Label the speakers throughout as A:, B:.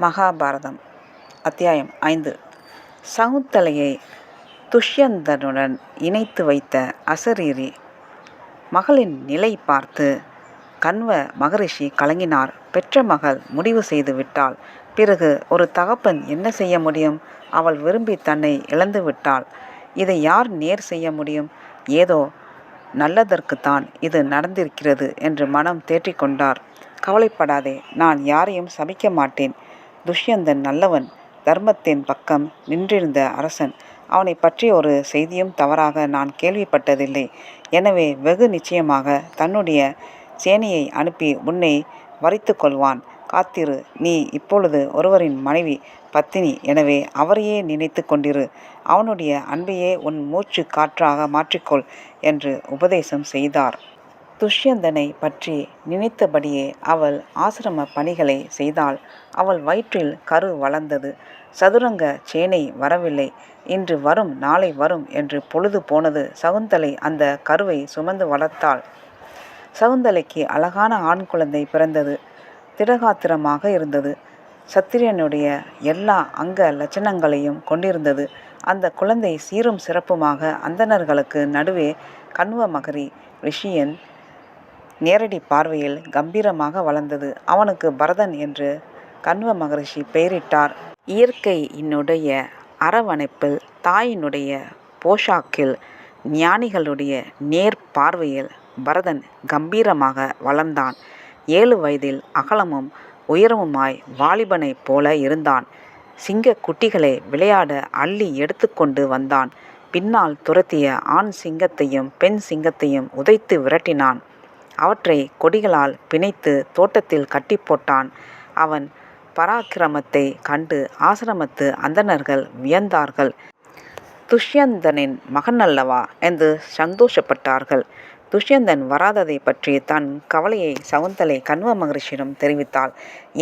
A: மகாபாரதம் அத்தியாயம் 5. சகுந்தலையை துஷ்யந்தனுடன் இணைத்து வைத்த அசரீரி. மகளின் நிலை பார்த்து கண்வ மகரிஷி கலங்கினார். பெற்ற மகள் முடிவு செய்து விட்டாள். பிறகு ஒரு தகப்பன் என்ன செய்ய முடியும்? அவள் விரும்பி தன்னை இழந்து விட்டாள். இதை யார் நேர் செய்ய முடியும்? ஏதோ நல்லதற்குத்தான் இது நடந்திருக்கிறது என்று மனம் தேற்றிக்கொண்டார். கவலைப்படாதே, நான் யாரையும் சபிக்க மாட்டேன். துஷ்யந்தன் நல்லவன், தர்மத்தின் பக்கம் நின்றிருந்த அரசன். அவனை பற்றி ஒரு செய்தியும் தவறாக நான் கேள்விப்பட்டதில்லை. எனவே வெகு நிச்சயமாக தன்னுடைய சேனையை அனுப்பி உன்னை வரித்து கொள்வான். காத்திரு. நீ இப்பொழுது ஒருவரின் மனைவி, பத்தினி. எனவே அவரையே நினைத்து கொண்டிரு. அவனுடைய அன்பையே உன் மூச்சு காற்றாக மாற்றிக்கொள் என்று உபதேசம் செய்தார். துஷ்யந்தனை பற்றி நினைத்தபடியே அவள் ஆசிரம பணிகளை செய்தாள். அவள் வயிற்றில் கரு வளர்ந்தது. சதுரங்க சேனை வரவில்லை. இன்று வரும், நாளை வரும் என்று பொழுது போனது. சகுந்தலை அந்த கருவை சுமந்து வளர்த்தாள். சகுந்தலைக்கு அழகான ஆண் குழந்தை பிறந்தது. திடகாத்திரமாக இருந்தது. சத்திரியனுடைய எல்லா அங்க லட்சணங்களையும் கொண்டிருந்தது. அந்த குழந்தை சீரும் சிறப்புமாக அந்தணர்களுக்கு நடுவே கண்வ மகரி ரிஷியின் நேரடி பார்வையில் கம்பீரமாக வளர்ந்தது. அவனுக்கு பரதன் என்று கண்வ மகரிஷி பெயரிட்டார். இயற்கையினுடைய அரவணைப்பில், தாயினுடைய போஷாக்கில், ஞானிகளுடைய நேர் பார்வையில் பரதன் கம்பீரமாக வளர்ந்தான். 7 வயதில் அகலமும் உயரமுமாய் வாலிபனைப் போல இருந்தான். சிங்க குட்டிகளை விளையாட அள்ளி எடுத்து கொண்டு வந்தான். பின்னால் துரத்திய ஆண் சிங்கத்தையும் பெண் சிங்கத்தையும் உதைத்து விரட்டினான். அவற்றை கொடிகளால் பிணைத்து தோட்டத்தில் கட்டி போட்டான். அவன் பராக்கிரமத்தை கண்டு ஆசிரமத்து அந்தணர்கள் வியந்தார்கள். துஷ்யந்தனின் மகன் அல்லவா என்று சந்தோஷப்பட்டார்கள். துஷ்யந்தன் வராததை பற்றி தன் கவலையை சகுந்தலை கண்வ மகரிஷியிடம் தெரிவித்தாள்.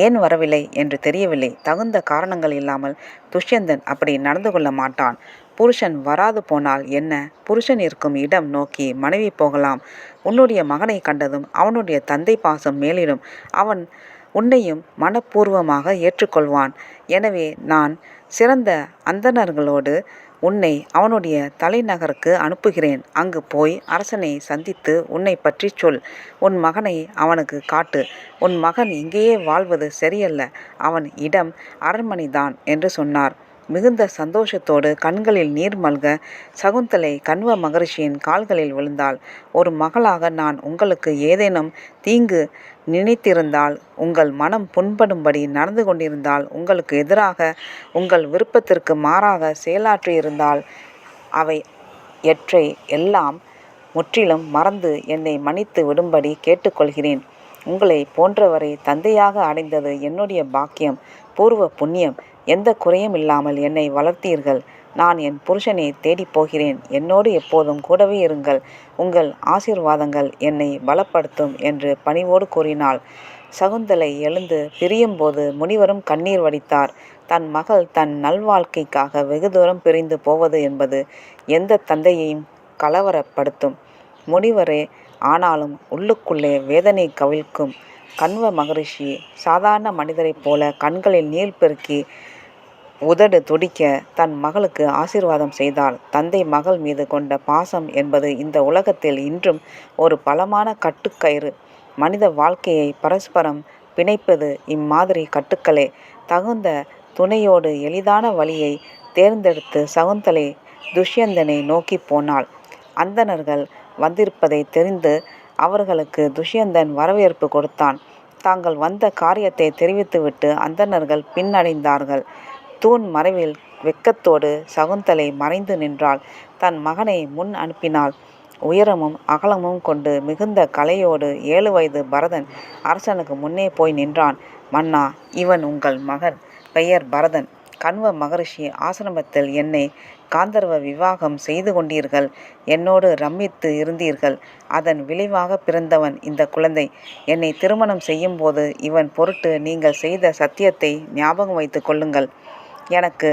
A: ஏன் வரவில்லை என்று தெரியவில்லை. தகுந்த காரணங்கள் இல்லாமல் துஷ்யந்தன் அப்படி நடந்து கொள்ள மாட்டான். புருஷன் வராது போனால் என்ன? புருஷன் இருக்கும் இடம் நோக்கி மனைவி போகலாம். உன்னுடைய மகனை கண்டதும் அவனுடைய தந்தை பாசம் மேலிடும். அவன் உன்னையும் மனப்பூர்வமாக ஏற்றுக்கொள்வான். எனவே நான் சிறந்த அந்தணர்களோடு உன்னை அவனுடைய தலைநகருக்கு அனுப்புகிறேன். அங்கு போய் அரசனை சந்தித்து உன்னை பற்றி சொல். உன் மகனை அவனுக்கு காட்டு. உன் மகன் இங்கேயே வாழ்வது சரியல்ல. அவன் இடம் அரண்மனைதான் என்று சொன்னார். மிகுந்த சந்தோஷத்தோடு கண்களில் நீர் மல்க சகுந்தலை கண்வ மகரிஷியின் கால்களில் விழுந்தாள். ஒரு மகளாக நான் உங்களுக்கு ஏதேனும் தீங்கு நினைத்திருந்தால், உங்கள் மனம் புண்படும்படி நடந்து கொண்டிருந்தால், உங்களுக்கு எதிராக உங்கள் விருப்பத்திற்கு மாறாக செயலாற்றியிருந்தால், அவை எற்றை எல்லாம் முற்றிலும் மறந்து என்னை மன்னித்து விடும்படி கேட்டுக்கொள்கிறேன். உங்களை போன்றவரை தந்தையாக அடைந்தது என்னுடைய பாக்கியம், பூர்வ புண்ணியம். எந்த குறையும் இல்லாமல் என்னை வளர்த்தீர்கள். நான் என் புருஷனை தேடிப் போகிறேன். என்னோடு எப்போதும் கூடவே இருங்கள். உங்கள் ஆசீர்வாதங்கள் என்னை பலப்படுத்தும் என்று பணிவோடு கூறினாள். சகுந்தலை எழுந்து பிரியும்போது முனிவரும் கண்ணீர் வடித்தார். தன் மகள் தன் நல்வாழ்க்கைக்காக வெகு தூரம் பிரிந்து போவது என்பது எந்த தந்தையையும் கலவரப்படுத்தும். முனிவரே ஆனாலும் உள்ளுக்குள்ளே வேதனை கவிழ்க்கும். கண்வ மகரிஷி சாதாரண மனிதரைப் போல கண்களில் நீர் பெருக்கி உதடு துடிக்க தன் மகளுக்கு ஆசீர்வாதம் செய்தாள். தந்தை மகள் மீது கொண்ட பாசம் என்பது இந்த உலகத்தில் இன்றும் ஒரு பலமான கட்டுக்கயிறு. மனித வாழ்க்கையை பரஸ்பரம் பிணைப்பது இம்மாதிரி கட்டுக்களே. தகுந்த துணையோடு எளிதான வழியை தேர்ந்தெடுத்து சகுந்தலை துஷ்யந்தனை நோக்கி போனாள். அந்தணர்கள் வந்திருப்பதை தெரிந்து அவர்களுக்கு துஷ்யந்தன் வரவேற்பு கொடுத்தான். தாங்கள் வந்த காரியத்தை தெரிவித்துவிட்டு அந்தணர்கள் பின்னடைந்தார்கள். தூண் மறைவில் வெட்கத்தோடு சகுந்தலை மறைந்து நின்றாள். தன் மகனை முன் அனுப்பினாள். உயரமும் அகலமும் கொண்டு மிகுந்த கலையோடு 7 வயது பரதன் அரசனுக்கு முன்னே போய் நின்றான். மன்னா, இவன் உங்கள் மகன். பெயர் பரதன். கண்வ மகரிஷி ஆசிரமத்தில் என்னை காந்தர்வ விவாகம் செய்து கொண்டீர்கள். என்னோடு ரம்மித்து இருந்தீர்கள். அதன் விளைவாக பிறந்தவன் இந்த குழந்தை. என்னை திருமணம் செய்யும்போது இவன் பொருட்டு நீங்கள் செய்த சத்தியத்தை ஞாபகம் வைத்து கொள்ளுங்கள். எனக்கு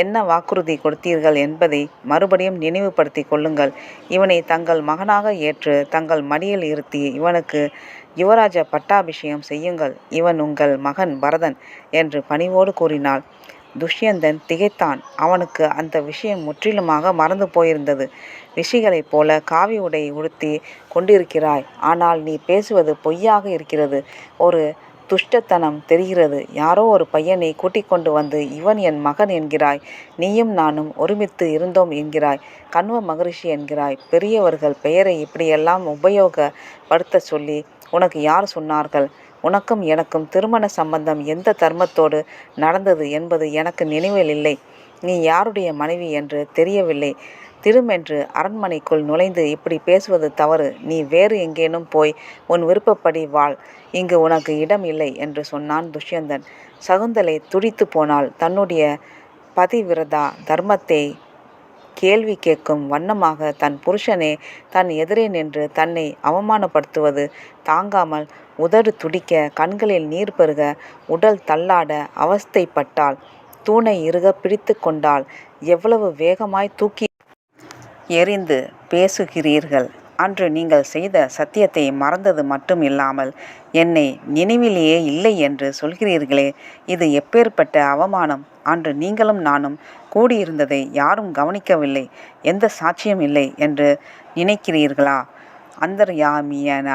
A: என்ன வாக்குறுதி கொடுத்தீர்கள் என்பதை மறுபடியும் நினைவுபடுத்திக் கொள்ளுங்கள். இவனை தங்கள் மகனாக ஏற்று தங்கள் மடியில் இருத்தி இவனுக்கு யுவராஜ பட்டாபிஷேகம் செய்யுங்கள். இவன் உங்கள் மகன் பரதன் என்று பணிவோடு கூறினாள். துஷ்யந்தன் திகைத்தான். அவனுக்கு அந்த விஷயம் முற்றிலுமாக மறந்து போயிருந்தது. ரிஷிகளைப் போல காவி உடை உடுத்தி கொண்டிருக்கிறாய். ஆனால் நீ பேசுவது பொய்யாக இருக்கிறது. ஒரு துஷ்டத்தனம் தெரிகிறது. யாரோ ஒரு பையனை கூட்டிக் கொண்டு வந்து இவன் என் மகன் என்கிறாய். நீயும் நானும் ஒருமித்து இருந்தோம் என்கிறாய். கண்வ மகரிஷி என்கிறாய். பெரியவர்கள் பெயரை இப்படியெல்லாம் உபயோகப்படுத்த சொல்லி உனக்கு யார் சொன்னார்கள்? உனக்கும் எனக்கும் திருமண சம்பந்தம் எந்த தர்மத்தோடு நடந்தது என்பது எனக்கு நினைவில் இல்லை. நீ யாருடைய மனைவி என்று தெரியவில்லை. திருமென்று அரண்மனைக்குள் நுழைந்து இப்படி பேசுவது தவறு. நீ வேறு எங்கேனும் போய் உன் விருப்பப்படி வாழ். இங்கு உனக்கு இடம் இல்லை என்று சொன்னான் துஷ்யந்தன். சகுந்தலை துடித்து போனாள். தன்னுடைய பதிவிரதா தர்மத்தை கேள்வி கேட்கும் வண்ணமாக தன் புருஷனே தன் எதிரே நின்று தன்னை அவமானப்படுத்துவது தாங்காமல் உதடு துடிக்க, கண்களில் நீர் பெருக, உடல் தள்ளாட அவஸ்தைப்பட்டாள். தூணை இறுக பிடித்து கொண்டாள். எவ்வளவு வேகமாய் தூக்கி எறிந்து பேசுகிறீர்கள்! அன்று நீங்கள் செய்த சத்தியத்தை மறந்தது மட்டும் இல்லாமல் என்னை நினைவிலேயே இல்லை என்று சொல்கிறீர்களே, இது எப்பேற்பட்ட அவமானம்! அன்று நீங்களும் நானும் கூடியிருந்ததை யாரும் கவனிக்கவில்லை, எந்த சாட்சியம் இல்லை என்று நினைக்கிறீர்களா? அந்தர்யாமியான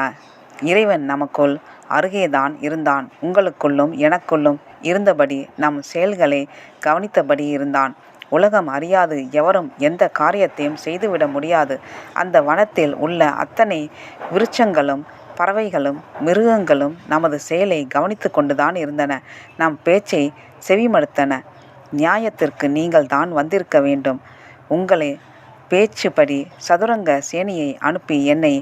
A: இறைவன் நமக்குள் அருகேதான் இருந்தான். உங்களுக்குள்ளும் எனக்குள்ளும் இருந்தபடி நம் செயல்களை கவனித்தபடி இருந்தான். உலகம் அறியாது எவரும் எந்த காரியத்தையும் செய்துவிட முடியாது. அந்த வனத்தில் உள்ள அத்தனை விருட்சங்களும் பறவைகளும் மிருகங்களும் நமது செயலை கவனித்து கொண்டுதான் இருந்தன. நம் பேச்சை செவிமடுத்தன. நியாயத்திற்கு நீங்கள் தான் வந்திருக்க வேண்டும். உங்களை பேச்சுப்படி சதுரங்க சேனையை அனுப்பி என்னை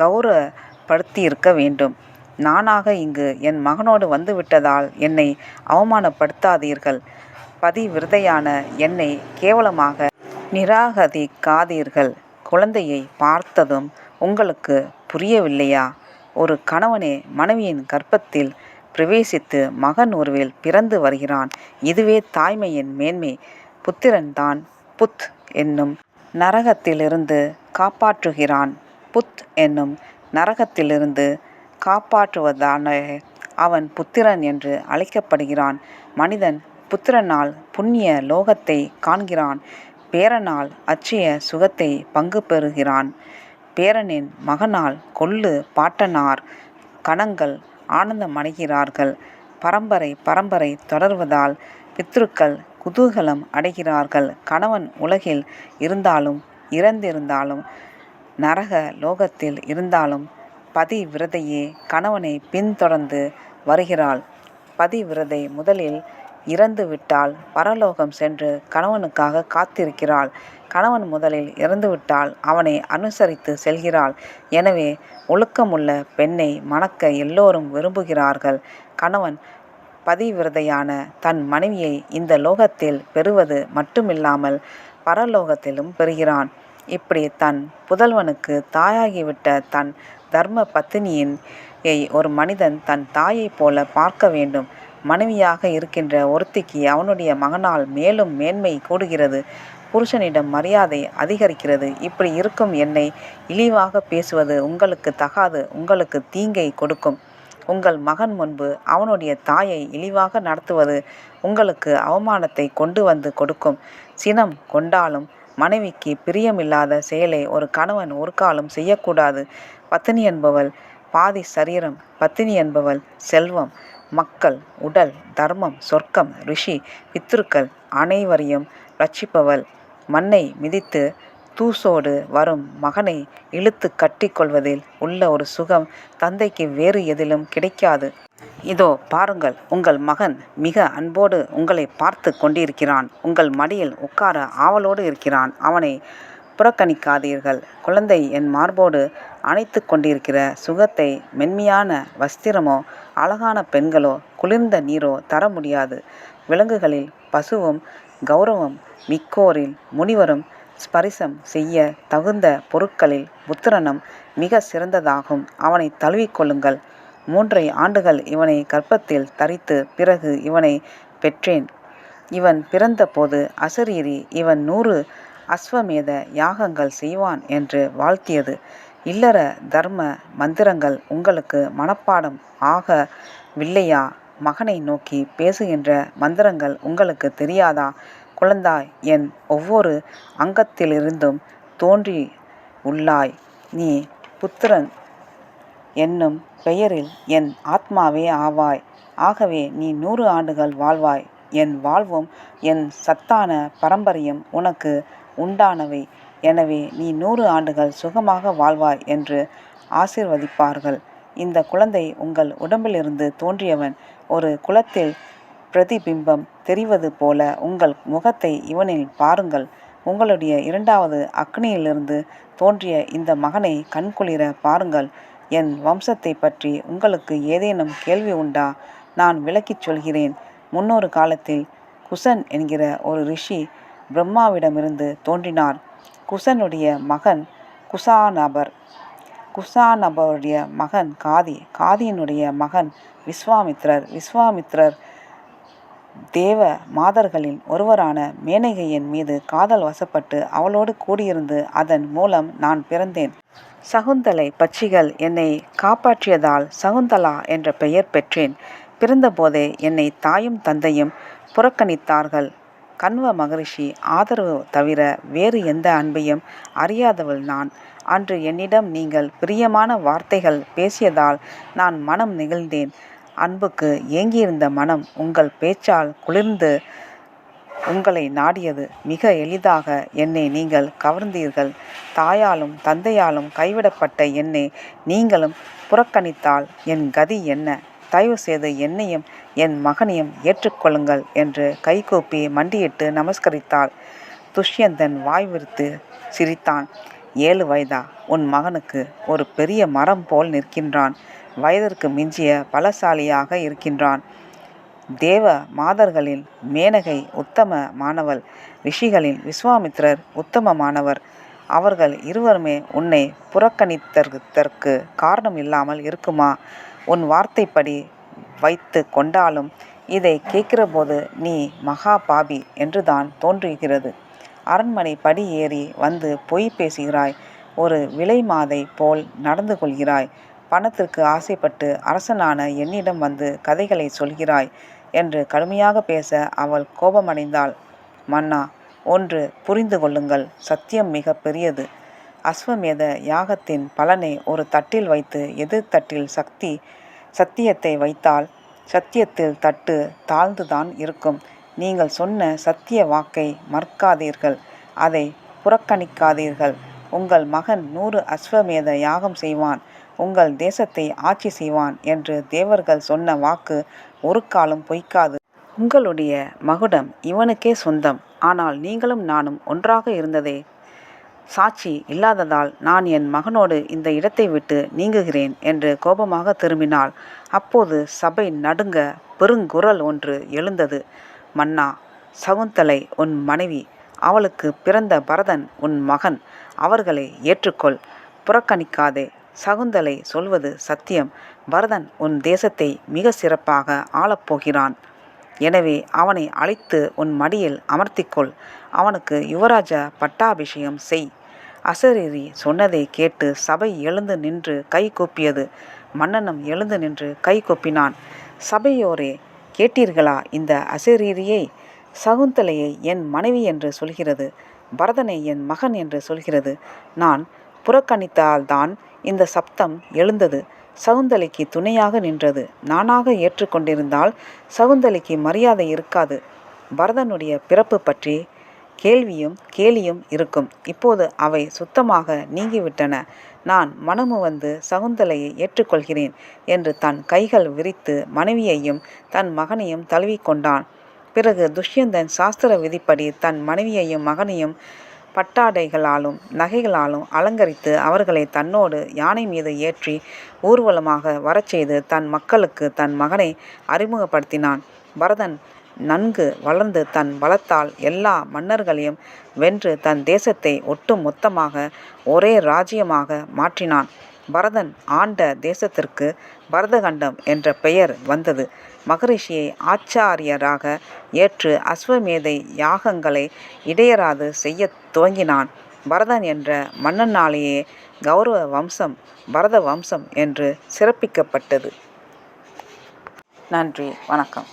A: கௌரவப்படுத்தியிருக்க வேண்டும். நானாக இங்கு என் மகனோடு வந்துவிட்டதால் என்னை அவமானப்படுத்தாதீர்கள். பதிவிரதையான என்னை கேவலமாக நிராகரிக்காதீர்கள். குழந்தையை பார்த்ததும் உங்களுக்கு புரியவில்லையா? ஒரு கணவனே மனைவியின் கர்ப்பத்தில் பிரவேசித்து மகன் உருவில் பிறந்து வருகிறான். இதுவே தாய்மையின் மேன்மை. புத்திரன் தான் புத் என்னும் நரகத்திலிருந்து காப்பாற்றுகிறான். புத் என்னும் நரகத்திலிருந்து காப்பாற்றுவதான அவன் புத்திரன் என்று அழைக்கப்படுகிறான். மனிதன் புத்திரனால் புண்ணிய லோகத்தை காண்கிறான். பேரனால் அட்சய சுகத்தை பங்கு பெறுகிறான். பேரனின் மகனால் கொள்ளு பாட்டனார் கணங்கள் ஆனந்தமடைகிறார்கள். பரம்பரை தொடர்வதால் பித்ருக்கள் குதூகலம் அடைகிறார்கள். கணவன் உலகில் இருந்தாலும் இறந்திருந்தாலும் நரக லோகத்தில் இருந்தாலும் பதிவிரதையே கணவனை பின்தொடர்ந்து வருகிறாள். பதிவிரதை முதலில் இறந்துவிட்டால் பரலோகம் சென்று கணவனுக்காக காத்திருக்கிறாள். கணவன் முதலில் இறந்துவிட்டால் அவனை அனுசரித்து செல்கிறாள். எனவே ஒழுக்கமுள்ள பெண்ணை மணக்க எல்லோரும் விரும்புகிறார்கள். கணவன் பதிவிரதையான தன் மனைவியை இந்த லோகத்தில் பெறுவது மட்டுமில்லாமல் பரலோகத்திலும் பெறுகிறான். இப்படி தன் புதல்வனுக்கு தாயாகிவிட்ட தன் தர்ம பத்தினியை ஒரு மனிதன் தன் தாயைப் போல பார்க்க வேண்டும். மனைவியாக இருக்கின்ற ஒருத்திக்கு அவனுடைய மகனால் மேலும் மேன்மை கூடுகிறது. புருஷனிடம் மரியாதை அதிகரிக்கிறது. இப்படி இருக்கும் என்னை இழிவாக பேசுவது உங்களுக்கு தகாது. உங்களுக்கு தீங்கை கொடுக்கும். உங்கள் மகன் முன்பு அவனுடைய தாயை இழிவாக நடத்துவது உங்களுக்கு அவமானத்தை கொண்டு வந்து கொடுக்கும். சினம் கொண்டாலும் மனைவிக்கு பிரியமில்லாத செயலை ஒரு கணவன் ஒரு காலம் செய்யக்கூடாது. பத்தினி என்பவள் பாதி சரீரம். பத்தினி என்பவள் செல்வம், மக்கள், உடல், தர்மம், சொர்க்கம், ரிஷி, பித்ருக்கள் அனைவரையும் ரட்சிப்பவள். மண்ணை மிதித்து தூசோடு வரும் மகனை இழுத்து கட்டி கொள்வதில் உள்ள ஒரு சுகம் தந்தைக்கு வேறு எதிலும் கிடைக்காது. இதோ பாருங்கள், உங்கள் மகன் மிக அன்போடு உங்களை பார்த்து கொண்டிருக்கிறான். உங்கள் மடியில் உட்கார ஆவலோடு இருக்கிறான். அவனை புறக்கணிக்காதீர்கள். குழந்தை என் மார்போடு அணைத்து கொண்டிருக்கிற சுகத்தை மென்மையான வஸ்திரமோ அழகான பெண்களோ குளிர்ந்த நீரோ தர முடியாது. விலங்குகளில் பசுவும் கௌரவம் மிக்கோரில் முனிவரும் ஸ்பரிசம் செய்ய தகுந்த பொருட்களில் புத்திரனும் மிக சிறந்ததாகும். அவனை தழுவிக்கொள்ளுங்கள். 3 ஆண்டுகள் இவனை கர்ப்பத்தில் தரித்து பிறகு இவனை பெற்றேன். இவன் பிறந்தபோது அசரீரி இவன் 100 அஸ்வமேத யாகங்கள் செய்வான் என்று வாழ்த்தியது. இல்லற தர்ம மந்திரங்கள் உங்களுக்கு மனப்பாடம் ஆகவில்லையா? மகனை நோக்கி பேசுகின்ற மந்திரங்கள் உங்களுக்கு தெரியாதா? குழந்தாய், என் ஒவ்வொரு அங்கத்திலிருந்தும் தோன்றி உள்ளாய். நீ புத்திரன் என்னும் பெயரில் என் ஆத்மாவே ஆவாய். ஆகவே நீ 100 ஆண்டுகள் வாழ்வாய். என் வாழ்வும் என் சத்தான பரம்பரையும் உனக்கு உண்டானவை. எனவே நீ 100 ஆண்டுகள் சுகமாக வாழ்வாய் என்று ஆசீர்வதிப்பார்கள். இந்த குழந்தை உங்கள் உடம்பிலிருந்து தோன்றியவன். ஒரு குளத்தில் பிரதிபிம்பம் தெரிவது போல உங்கள் முகத்தை இவனில் பாருங்கள். உங்களுடைய 2வது அக்னியிலிருந்து தோன்றிய இந்த மகனை கண்குளிர பாருங்கள். என் வம்சத்தை பற்றி உங்களுக்கு ஏதேனும் கேள்வி உண்டா? நான் விளக்கிச் சொல்கிறேன். முன்னொரு காலத்தில் குசன் என்கிற ஒரு ரிஷி பிரம்மாவிடமிருந்து தோன்றினார். குசனுடைய மகன் குசானபர், குசானபருடைய மகன் காதி, காதியினுடைய மகன் விஸ்வாமித்ரர், விஸ்வாமித்ரர் தேவ மாதர்களின் ஒருவரான மேனகையின் மீது காதல் வசப்பட்டு அவளோடு கூடியிருந்து அதன் மூலம் நான் பிறந்தேன். சகுந்தலை பட்சிகள் என்னை காப்பாற்றியதால் சகுந்தலா என்ற பெயர் பெற்றேன். பிறந்தபோதே என்னை தாயும் தந்தையும் புறக்கணித்தார்கள். கண்வ மகரிஷி ஆதரவு தவிர வேறு எந்த அன்பையும் அறியாதவள் நான். அன்று என்னிடம் நீங்கள் பிரியமான வார்த்தைகள் பேசியதால் நான் மனம் நெகிழ்ந்தேன். அன்புக்கு ஏங்கியிருந்த மனம் உங்கள் பேச்சால் குளிர்ந்து உங்களை நாடியது. மிக எளிதாக என்னை நீங்கள் கவர்ந்தீர்கள். தாயாலும் தந்தையாலும் கைவிடப்பட்ட என்னை நீங்களும் புறக்கணித்தால் என் கதி என்ன? தயவு செய்து என்னையும் என் மகனையும் ஏற்றுக்கொள்ளுங்கள் என்று கைகூப்பி மண்டியிட்டு நமஸ்கரித்தாள். துஷ்யந்தன் வாய் விரித்து சிரித்தான். 7 வயதா? உன் மகனுக்கு ஒரு பெரிய மரம் போல் நிற்கின்றான். வயதிற்கு மிஞ்சிய பலசாலியாக இருக்கின்றான். தேவ மாதர்களில் மேனகை உத்தமமானவள், ரிஷிகளில் விஸ்வாமித்ரர் உத்தமமானவர். அவர்கள் இருவருமே உன்னை புறக்கணித்ததற்கு காரணம் இல்லாமல் இருக்குமா? உன் வார்த்தைப்படி வைத்து கொண்டாலும் இதை கேட்கிறபோது நீ மகா பாபி என்றுதான் தோன்றுகிறது. அரண்மனை படி ஏறி வந்து பொய் பேசுகிறாய். ஒரு விலை மாதை போல் நடந்து கொள்கிறாய். பணத்திற்கு ஆசைப்பட்டு அரசனான என்னிடம் வந்து கதைகளை சொல்கிறாய் என்று கடுமையாக பேச அவள் கோபமடைந்தாள். மன்னா, ஒன்று புரிந்து கொள்ளுங்கள். சத்தியம் மிக பெரியது. அஸ்வமேத யாகத்தின் பலனை ஒரு தட்டில் வைத்து எதிர் தட்டில் சத்தியத்தை வைத்தால் சத்தியத்தில் தட்டு தாழ்ந்துதான் இருக்கும். நீங்கள் சொன்ன சத்திய வாக்கை மறுக்காதீர்கள். அதை புறக்கணிக்காதீர்கள். உங்கள் மகன் 100 அஸ்வமேத யாகம் செய்வான். உங்கள் தேசத்தை ஆட்சி செய்வான் என்று தேவர்கள் சொன்ன வாக்கு ஒரு காலம் பொய்க்காது. உங்களுடைய மகுடம் இவனுக்கே சொந்தம். ஆனால் நீங்களும் நானும் ஒன்றாக இருந்ததே சாட்சி இல்லாததால் நான் என் மகனோடு இந்த இடத்தை விட்டு நீங்குகிறேன் என்று கோபமாக திரும்பினாள். அப்போது சபை நடுங்க பெருங்குரல் ஒன்று எழுந்தது. மன்னா, சகுந்தலை உன் மனைவி. அவளுக்கு பிறந்த பரதன் உன் மகன். அவர்களை ஏற்றுக்கொள். புறக்கணிக்காதே. சகுந்தலை சொல்வது சத்தியம். பரதன் உன் தேசத்தை மிக சிறப்பாக ஆளப்போகிறான். எனவே அவனை அழைத்து உன் மடியில் அமர்த்திக்கொள். அவனுக்கு யுவராஜ பட்டாபிஷேகம் செய். அசரீரி சொன்னதை கேட்டு சபை எழுந்து நின்று கை கூப்பியது. மன்னனும் எழுந்து நின்று கை கூப்பினான். சபையோரே, கேட்டீர்களா இந்த அசரீரியை? சகுந்தலையை என் மனைவி என்று சொல்கிறது. பரதனை என் மகன் என்று சொல்கிறது. நான் புறக்கணித்தால்தான் இந்த சப்தம் எழுந்தது. சகுந்தலைக்கு துணையாக நின்றது. நானாக ஏற்றுக்கொண்டிருந்தால் சகுந்தலைக்கு மரியாதை இருக்காது. பரதனுடைய பிறப்பு பற்றி கேள்வியும் கேலியும் இருக்கும். இப்போது அவை சுத்தமாக நீங்கிவிட்டன. நான் மனமு வந்து சகுந்தலையை ஏற்றுக்கொள்கிறேன் என்று தன் கைகள் விரித்து மனைவியையும் தன் மகனையும் தழுவிக்கொண்டான். பிறகு துஷ்யந்தன் சாஸ்திர விதிப்படி தன் மனைவியையும் மகனையும் பட்டாடைகளாலும் நகைகளாலும் அலங்கரித்து அவர்களை தன்னோடு யானை மீது ஏற்றி ஊர்வலமாக வரச்செய்து தன் மக்களுக்கு தன் மகனை அறிமுகப்படுத்தினான். பரதன் நன்கு வளர்ந்து தன் பலத்தால் எல்லா மன்னர்களையும் வென்று தன் தேசத்தை ஒட்டு மொத்தமாக ஒரே ராஜ்யமாக மாற்றினான். பரதன் ஆண்ட தேசத்திற்கு பரதகண்டம் என்ற பெயர் வந்தது. மகரிஷியை ஆச்சாரியராக ஏற்று அஸ்வமேதை யாகங்களை இடையறாது செய்யத் துவங்கினான். பரதன் என்ற மன்னனாலேயே கௌரவ வம்சம் பரத வம்சம் என்று சிறப்பிக்கப்பட்டது. நன்றி, வணக்கம்.